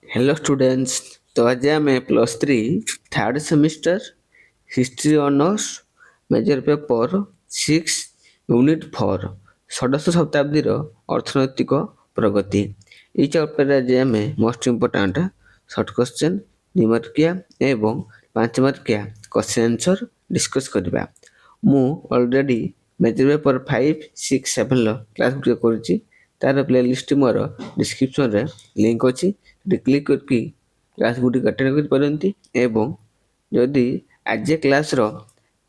Hello students. तो आज आम +3 third semester history honours major paper 6 unit 4 षोडश शताब्दीर अर्थनैतिक प्रगति ये चैप्टर आज आम मोस्ट इम्पोर्टाट शॉर्ट क्वेश्चन निमार्किया एवं 5 मार्किया क्वेश्चन आंसर डिस्कस करवा। मु already major paper 5, 6, 7 class video करुच्ची तार प्लेलिस्ट मोर डिस्क्रिप्शन रे लिंक अच्छी क्लिक करके क्लास गुडी अटेंड कर पारंती एवं जदि आज क्लास रो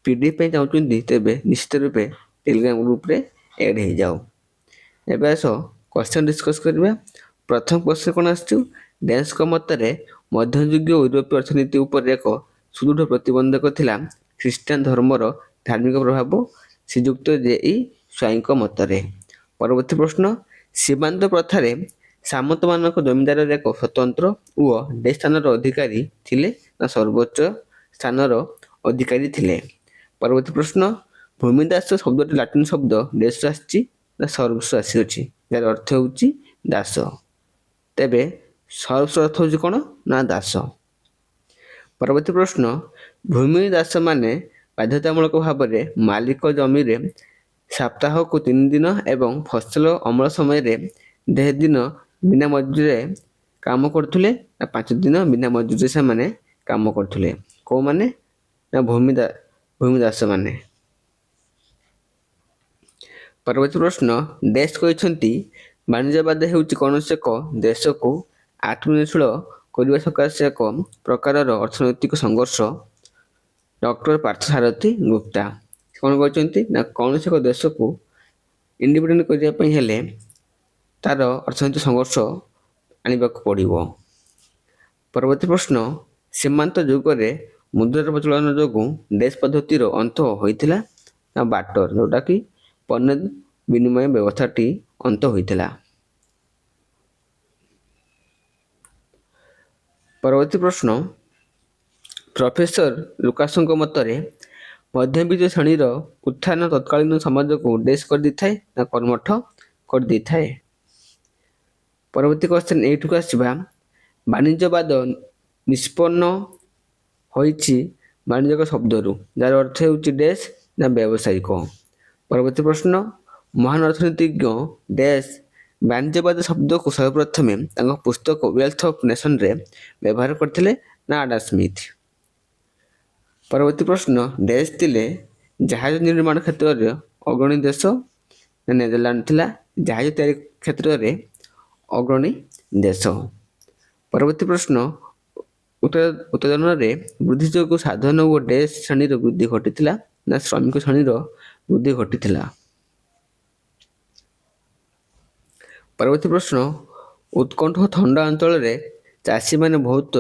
पीडीएफ पे चाहते तेबे निश्चित रूपे टेलीग्राम ग्रुप रे ऐड हो जाओ। एबे आस क्वेश्चन डिस्कस करबा। प्रथम क्वेश्चन कोन आछु डेंस को मतरे मध्ययुगीय यूरोपीय अर्थनीति उपर एक सुदृढ़ प्रतिबंधक थिला ख्रीष्टान धर्मर धार्मिक प्रभाव श्रीयुक्त जेई स्वाईଙ୍କ मतरे। परवर्ती प्रश्न सीमांत प्रथारे सामंत मानक जमीदार एक स्वतंत्र ओ डे स्थानर अधिकारी थिले ना सर्वोच्च स्थानर अधिकारी थिले। परवर्ती प्रश्न भूमिदास शब्दटी लाटिन शब्द डेस आसी ना सर्वस्व आसी यार अर्थ होउची दास। तेबे सर्वस्व अर्थ होउची कोन ना दास। परवर्ती प्रश्न भूमिदास माने बाध्यतामूलक भाव में मालिक जमी रे सप्ताह को 3 दिन एवं फसल अमल समय रे 10 दिन बिना मजूरी काम करथुले 5 दिन बिना मजूरी से माने काम करथुले। को माने ना भूमिदास माने। परवर्ती प्रश्न देश कहते वाणिज्यवाद हेउची कौनसी एक देश को आत्मनिर्भरशील करने सकाशे एक प्रकार अर्थनैतिक संघर्ष। डॉक्टर पार्थसारथी गुप्ता कौन कहते ना कौनसी एक देश को इंडिपेंडेंट करने हेले तार अर्थनैतिक संघर्ष आनिबाकु पड़िबो। परवर्ती प्रश्न सीमांत युगरे मुद्रार प्रचलन जोगु देश पद्धतिर अंत होइथिला ना बाटर जोटा कि पण्य विनिमय व्यवस्थाटी अंत होइथिला। परवर्ती प्रश्न प्रोफेसर लुकासଙ୍କ मतरे मध्यवित्त श्रेणीर उत्थान तत्कालीन समाज को देश कर दी थाए ना कर्मठ कर दी थाए। परवर्ती क्वेश्चन एठुक आसीबा वाणिज्यवाद निष्पन्न होइछि वाणिज्यिक शब्दरू जार अर्थ हेउछि देश ना व्यावसायिक। परवर्ती प्रश्न महान अर्थनीतिज्ञ देश वाणिज्यवाद शब्द को सर्वप्रथमे पुस्तक वेल्थ ऑफ नेशन रे व्यवहार करथिले ना आडा स्मिथ। परवर्ती प्रश्न देश थिले जहाज निर्माण क्षेत्र रे अग्रणी देश ना नेदरलैंड थिला जहाज तैयारी क्षेत्र रे अग्रणी देश। परवर्ती प्रश्न उत्पादन रे वृद्धि जोगु साधन और देश श्रेणी वृद्धि घटिथिला ना श्रमिक श्रेणी वृद्धि घटिथिला। परवर्ती प्रश्न उत्कंठ ठंडा अंचल रे चाषी माने बहुत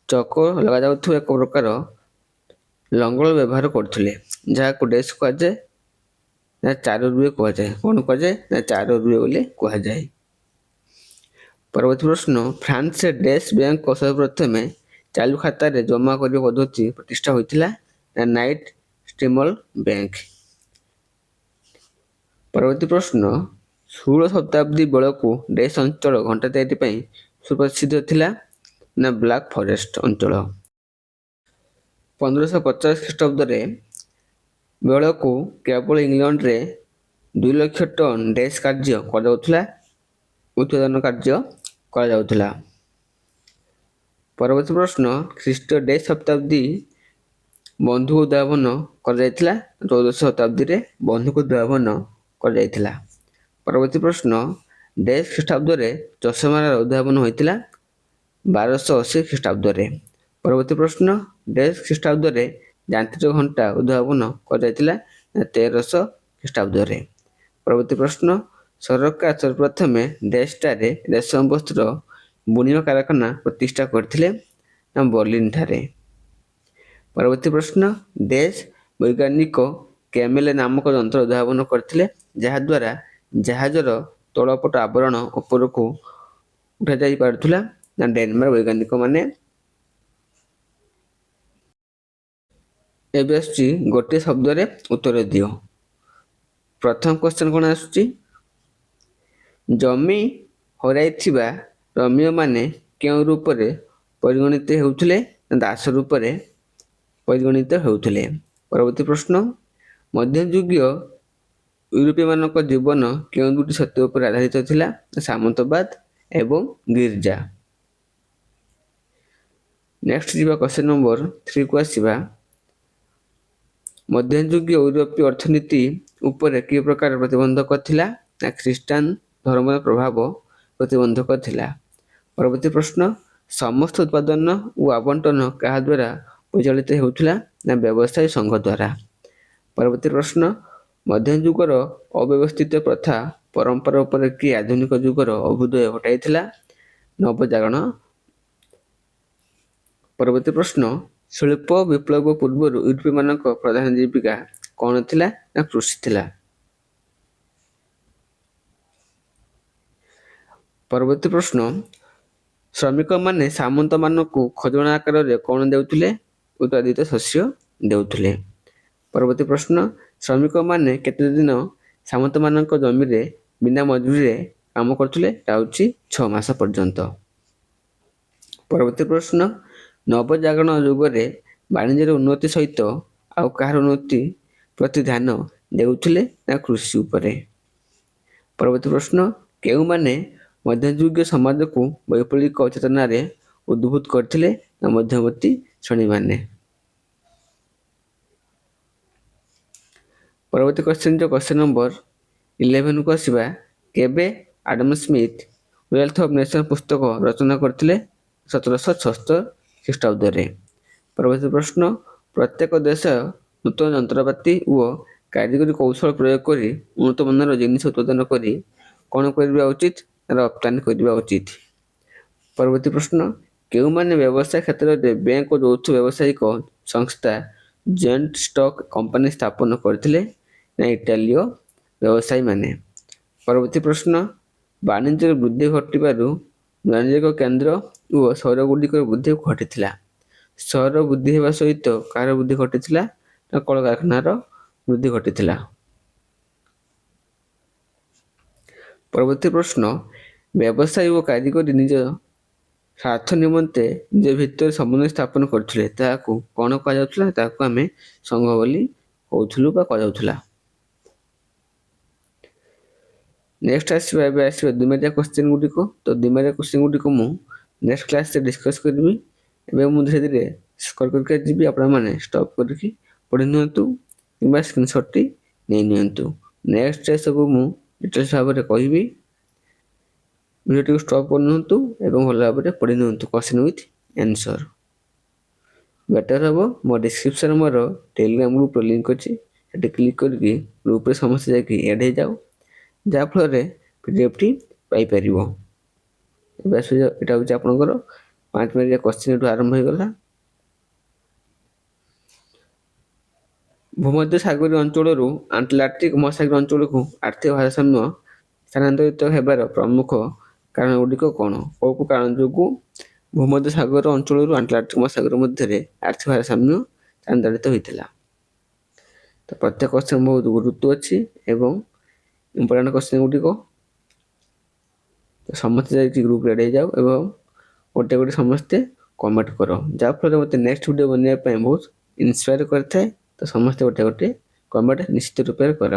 चक लगा जाउथु एक प्रकार लंगल व्यवहार करथिले जहाको देश कह जाए ना चार रुए कह जाए। कौन कह जाए ना चार रुए बोले कह जाए। परवर्ती प्रश्न फ्रांस से देश बैंक को सर्वप्रथमे चालू खाता रे जमा करिया पद्धति प्रतिष्ठा होइथिला ना नाइट स्टिमल बैंक। परवर्ती प्रश्न 16 शताब्दी बेलू देश अंचल घंटा तैयारी पई सुप्रसिद्ध थिला ना ब्लैक फॉरेस्ट अंचल। 1550 ख्रीष्टाब्द रे बेलू केवल इंग्लैंड रे 2 लाख टन देश कार्य कर उत्पादन कार्य कर। परवर्ती प्रश्न ख्रीष्ट देश शताब्दी बंधुक उद्भावन कर 1400 शताब्दी रे बंधुक उद्भावन कर। परवर्ती प्रश्न देश ख्रीष्टाब्द रे चषमार उद्भावन होइतिला 1280 ख्रीष्टाब्द रे। परवर्ती प्रश्न देश ख्रीष्टाब्द रे यांत्रिक घंटा उद्भावन कर 1300 ख्रीष्टाब्द रे। परवर्ती प्रश्न सरकार सर्वप्रथमे देशटारे रेशम वस्त्र बुणिवा कारखाना प्रतिष्ठा करथिले ना बर्लिन ठारे। परवर्ती प्रश्न देश वैज्ञानिक कैमेल नामक यंत्र उद्भावन करथिले जहा द्वारा जहाजर तळपट आवरण ऊपर को उठा जाई पारथुला ना डेनमार्क वैज्ञानिक माने। एबे आसुची गोटे शब्द रे उत्तर दियो। प्रथम क्वेश्चन कोन आसुची जमी हराइथिबा रम्य माने କେଉଁ ରୂପରେ ପରିଗଣିତ ହେଉଥିଲେ? ଦାସ ରୂପରେ ପରିଗଣିତ ହେଉଥିଲେ। ପରବର୍ତ୍ତୀ ପ୍ରଶ୍ନ, ମଧ୍ୟଯୁଗୀୟ ୟୁରୋପୀୟମାନଙ୍କ ଜୀବନ କେଉଁ ଦୁଇଟି ସତ୍ୟ ଉପରେ ଆଧାରିତ ଥିଲା? ସାମନ୍ତବାଦ ଏବଂ ଗିର୍ଜା। ନେକ୍ସଟ ଯିବା କ୍ୱେଶ୍ଚନ ନମ୍ବର 3 କୁ ଆସିବା। ମଧ୍ୟଯୁଗୀୟ ୟୁରୋପୀୟ ଅର୍ଥନୀତି ଉପରେ କି ପ୍ରକାର ପ୍ରତିବନ୍ଧକ ଥିଲା? ନା ଖ୍ରୀଷ୍ଟାନ ଧର୍ମର ପ୍ରଭାବ ପ୍ରତିବନ୍ଧକ ଥିଲା। ପରବର୍ତ୍ତୀ ପ୍ରଶ୍ନ, ସମସ୍ତ ଉତ୍ପାଦନ ଓ ଆବଣ୍ଟନ କାହା ଦ୍ୱାରା ପରିଚାଳିତ ହେଉଥିଲା? ନା ବ୍ୟବସାୟୀ ସଂଘ ଦ୍ୱାରା। ପରବର୍ତ୍ତୀ ପ୍ରଶ୍ନ, ମଧ୍ୟଯୁଗର ଅବ୍ୟବସ୍ଥିତ ପ୍ରଥା ପରମ୍ପରା ଉପରେ କି ଆଧୁନିକ ଯୁଗର ଅଭ୍ୟୁଦୟ ଘଟାଇଥିଲା? ନବଜାଗରଣ। ପରବର୍ତ୍ତୀ ପ୍ରଶ୍ନ, ଶିଳ୍ପ ବିପ୍ଳବ ପୂର୍ବରୁ ୟୁରୋପୀୟମାନଙ୍କ ପ୍ରଧାନ ଜୀବିକା କ'ଣ ଥିଲା? ନା କୃଷି ଥିଲା। ପରବର୍ତ୍ତୀ ପ୍ରଶ୍ନ, ଶ୍ରମିକମାନେ ସାମନ୍ତମାନଙ୍କୁ ଖଜଣା ଆକାରରେ କ'ଣ ଦେଉଥିଲେ? ଉତ୍ପାଦିତ ଶସ୍ୟ ଦେଉଥିଲେ। ପରବର୍ତ୍ତୀ ପ୍ରଶ୍ନ, ଶ୍ରମିକମାନେ କେତେ ଦିନ ସାମନ୍ତମାନଙ୍କ ଜମିରେ ବିନା ମଜୁରିରେ କାମ କରୁଥିଲେ? ତା ହେଉଛି 6 ମାସ ପର୍ଯ୍ୟନ୍ତ। ପରବର୍ତ୍ତୀ ପ୍ରଶ୍ନ, ନବଜାଗରଣ ଯୁଗରେ ବାଣିଜ୍ୟର ଉନ୍ନତି ସହିତ ଆଉ କାହାର ଉନ୍ନତି ପ୍ରତି ଧ୍ୟାନ ଦେଉଥିଲେ? ନା କୃଷି ଉପରେ। ପରବର୍ତ୍ତୀ ପ୍ରଶ୍ନ, କେଉଁମାନେ ମଧ୍ୟଯୁଗୀୟ ସମାଜକୁ ବୈପ୍ଳବିକ ଚେତନାରେ ଉଦ୍ବୁଦ୍ଧ କରିଥିଲେ? ନା ମଧ୍ୟବର୍ତ୍ତୀ ଶ୍ରେଣୀମାନେ। ପରବର୍ତ୍ତୀ କ୍ୱେଶ୍ଚନ ନମ୍ବର 11 କୁ ଆସିବା। କେବେ Adam Smith wealth of nation ପୁସ୍ତକ ରଚନା କରିଥିଲେ? 1776 ଖ୍ରୀଷ୍ଟାବ୍ଦରେ। ପରବର୍ତ୍ତୀ ପ୍ରଶ୍ନ, ପ୍ରତ୍ୟେକ ଦେଶ ନୂତନ ଯନ୍ତ୍ରପାତି ଓ କାରିଗରୀ କୌଶଳ ପ୍ରୟୋଗ କରି ଉନ୍ନତ ମାନର ଜିନିଷ ଉତ୍ପାଦନ କରି କ'ଣ କରିବା ଉଚିତ? ରପ୍ତାନି କରିବା ଉଚିତ। ପରବର୍ତ୍ତୀ ପ୍ରଶ୍ନ, କେଉଁମାନେ ବ୍ୟବସାୟ କ୍ଷେତ୍ରରେ ବ୍ୟାଙ୍କ ଓ ଯୌଥ ବ୍ୟବସାୟିକ ସଂସ୍ଥା ଜଏଣ୍ଟ ଷ୍ଟକ୍ କମ୍ପାନୀ ସ୍ଥାପନ କରିଥିଲେ? ନା ଇଟାଲୀୟ ବ୍ୟବସାୟୀମାନେ। ପରବର୍ତ୍ତୀ ପ୍ରଶ୍ନ, ବାଣିଜ୍ୟର ବୃଦ୍ଧି ଘଟିବାରୁ ବାଣିଜ୍ୟିକ କେନ୍ଦ୍ର ଓ ସହରଗୁଡ଼ିକର ବୃଦ୍ଧି ଘଟିଥିଲା। ସହର ବୃଦ୍ଧି ହେବା ସହିତ କାହାର ବୃଦ୍ଧି ଘଟିଥିଲା? ନା କଳକାରଖାନାର ବୃଦ୍ଧି ଘଟିଥିଲା। ପରବର୍ତ୍ତୀ ପ୍ରଶ୍ନ, ବ୍ୟବସାୟୀ ଓ କାରିଗରୀ ନିଜ ସ୍ୱାର୍ଥ ନିମନ୍ତେ ନିଜ ଭିତରେ ସମନ୍ୱୟ ସ୍ଥାପନ କରୁଥିଲେ, ତାହାକୁ କ'ଣ କୁହାଯାଉଥିଲା? ତାହାକୁ ଆମେ ସଂଘ ବୋଲି କହୁଥିଲୁ ବା କୁହାଯାଉଥିଲା। ନେକ୍ସଟ ଆସିବା ଦ୍ୱିମାରିଆ କ୍ୱେଶ୍ଚନ ଗୁଡ଼ିକ। ତ ଦ୍ୱିମାରିଆ କ୍ୱେଶ୍ଚନ ଗୁଡ଼ିକ ମୁଁ ନେକ୍ସଟ କ୍ଲାସରେ ଡିସ୍କସ୍ କରିବି। ଏବେ ମୁଁ ଧୀରେ ଧୀରେ ସ୍କୋର କରିକି ଯିବି, ଆପଣମାନେ ଷ୍ଟପ୍ କରିକି ପଢ଼ି ନିଅନ୍ତୁ କିମ୍ବା ସ୍କ୍ରିନଶଟ୍ଟି ନେଇ ନିଅନ୍ତୁ। ନେକ୍ସଟ ସବୁ ମୁଁ ଡିଟେଲ୍ସ ଭାବରେ କହିବି। ଭିଡ଼ିଓଟିକୁ ଷ୍ଟପ୍ କରିନିଅନ୍ତୁ ଏବଂ ଭଲ ଭାବରେ ପଢ଼ି ନିଅନ୍ତୁ କ୍ୱେଶ୍ଚନ ୱିଥ୍ ଆନ୍ସର। ବେଟର ହେବ ମୋ ଡିସ୍କ୍ରିପ୍ସନ୍ ମୋର ଟେଲିଗ୍ରାମ ଗ୍ରୁପ୍ର ଲିଙ୍କ୍ ଅଛି, ସେଠି କ୍ଲିକ୍ କରିକି ଗ୍ରୁପ୍ରେ ସମସ୍ତେ ଯାଇକି ଆଡ଼୍ ହେଇଯାଉ, ଯାହାଫଳରେ PDFଟି ପାଇପାରିବ। ଏବେ ଏଇଟା ହେଉଛି ଆପଣଙ୍କର 5 ମାର୍କିଆ କ୍ୱେଶ୍ଚନଠୁ ଆରମ୍ଭ ହୋଇଗଲା। ଭୂମଧ୍ୟ ସାଗରୀୟ ଅଞ୍ଚଳରୁ ଆଟଲାଣ୍ଟିକ ମହାସାଗରୀୟ ଅଞ୍ଚଳକୁ ଆର୍ଥିକ ଭାରସାମ୍ୟ ସ୍ଥାନାନ୍ତରିତ ହେବାର ପ୍ରମୁଖ କାରଣ ଗୁଡ଼ିକ କ'ଣ? କେଉଁ କାରଣ ଯୋଗୁଁ ଭୂମଧ୍ୟ ସାଗର ଅଞ୍ଚଳରୁ ଆଟଲାଣ୍ଟିକ ମହାସାଗର ମଧ୍ୟରେ ଆର୍ଥିକ ଭାରସାମ୍ୟ ସ୍ଥାନାନ୍ତରିତ ହୋଇଥିଲା? ତ ପ୍ରତ୍ୟେକ କ୍ୱେଶ୍ଚନ ବହୁତ ଗୁରୁତ୍ୱ ଅଛି ଏବଂ ଇମ୍ପୋର୍ଟାଣ୍ଟ କ୍ୱେଶ୍ଚନ ଗୁଡ଼ିକ। ସମସ୍ତେ ଯାଇକି ଗ୍ରୁପ୍ରେ ଆଡ଼୍ ହେଇଯାଉ ଏବଂ ଗୋଟେ ସମସ୍ତେ କମେଣ୍ଟ କର, ଯାହାଫଳରେ ମୋତେ ନେକ୍ସଟ ଭିଡ଼ିଓ ବନେଇବା ପାଇଁ ବହୁତ ଇନ୍ସପାୟାର କରିଥାଏ। ତ ସମସ୍ତେ ଗୋଟେ କମେଣ୍ଟ ନିଶ୍ଚିତ ରୂପରେ କର।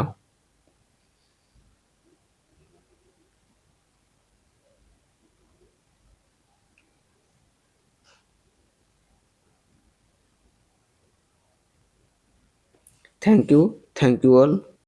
Thank you all.